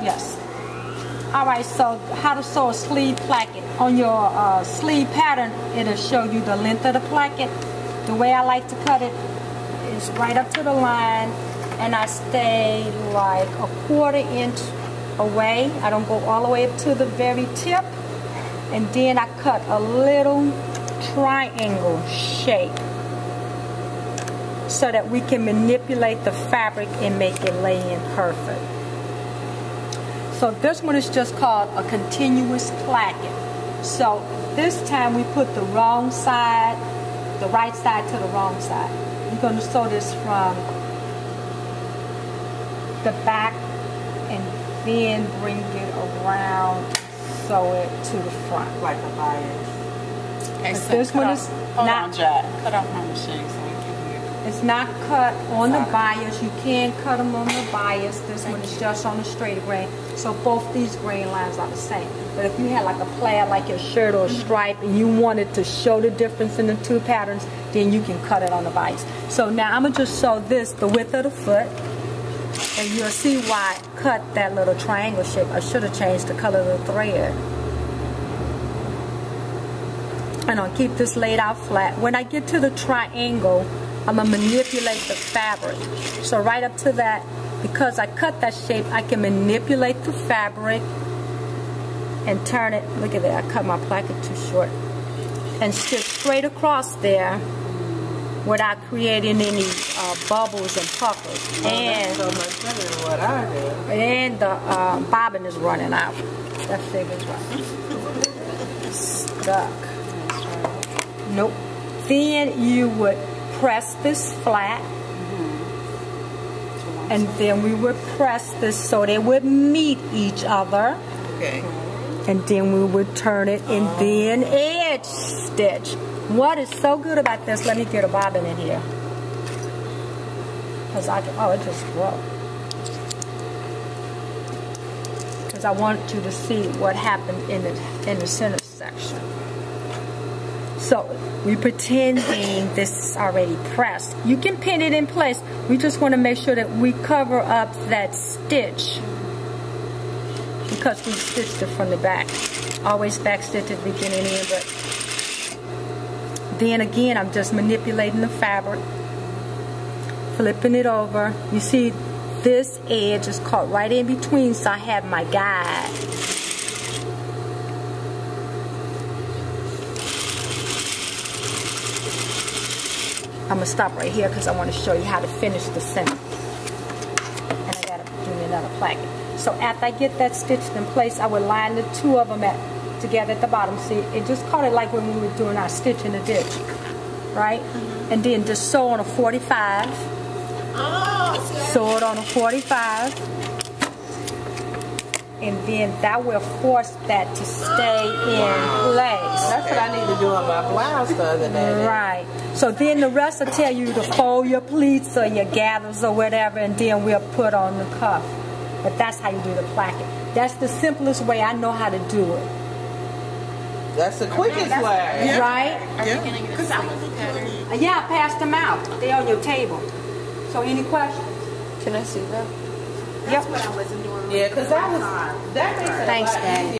Yes. Alright, so how to sew a sleeve placket. On your sleeve pattern, it'll show you the length of the placket. The way I like to cut it is right up to the line, and I stay like a 1/4 inch away. I don't go all the way up to the very tip. And then I cut a little triangle shape so that we can manipulate the fabric and make it lay in perfect. So this one is just called a continuous placket. So this time we put the wrong side, the right side to the wrong side. You're going to sew this from the back and then bring it around, sew it to the front. Like a bias. Okay, so this one is not Jack. Cut off my machine so we can hear. It's not cut on the bias. You can cut them on the bias. This one is just on the straight grain. So both these grain lines are the same. But if you had like a plaid, like your shirt or a stripe, and you wanted to show the difference in the two patterns, then you can cut it on the bias. So now I'm going to just sew this the width of the foot. And you'll see why I cut that little triangle shape. I should have changed the color of the thread. And I'll keep this laid out flat. When I get to the triangle, I'm going to manipulate the fabric. So right up to that, because I cut that shape, I can manipulate the fabric and turn it. Look at that, I cut my placket too short. And stitch straight across there without creating any bubbles and puckers. And so much better than what I do. And the bobbin is running out. That figures right. Stuck. Nope. Then you would press this flat, and then we would press this so they would meet each other. Okay. And then we would turn it and then edge stitch. What is so good about this? Let me get a bobbin in here. Because I can, oh, it just broke. Because I want you to see what happened in the center section. So we're pretending this is already pressed. You can pin it in place. We just want to make sure that we cover up that stitch because we stitched it from the back. Always back stitch at the beginning and end, but then again I'm just manipulating the fabric, flipping it over. You see this edge is caught right in between, so I have my guide. I'm going to stop right here because I want to show you how to finish the center. And I got to do another placket. So after I get that stitched in place, I would line the two of them together at the bottom. See, it just caught it like when we were doing our stitch in the ditch. Right? And then just sew on a 45. Sew it on a 45. And then that will force that to stay in place. That's what I need to do on my blouse the other day. Right. So then the rest will tell you to fold your pleats or your gathers or whatever, and then we'll put on the cuff. But that's how you do the placket. That's the simplest way I know how to do it. That's the quickest way. Yeah. Right? Are you getting a sleeve pattern? Yeah, I passed them out. They're on your table. So any questions? Can I see that? Yep. That's what I wasn't doing. Yeah, because that makes it Thanks, a lot Dad. easier.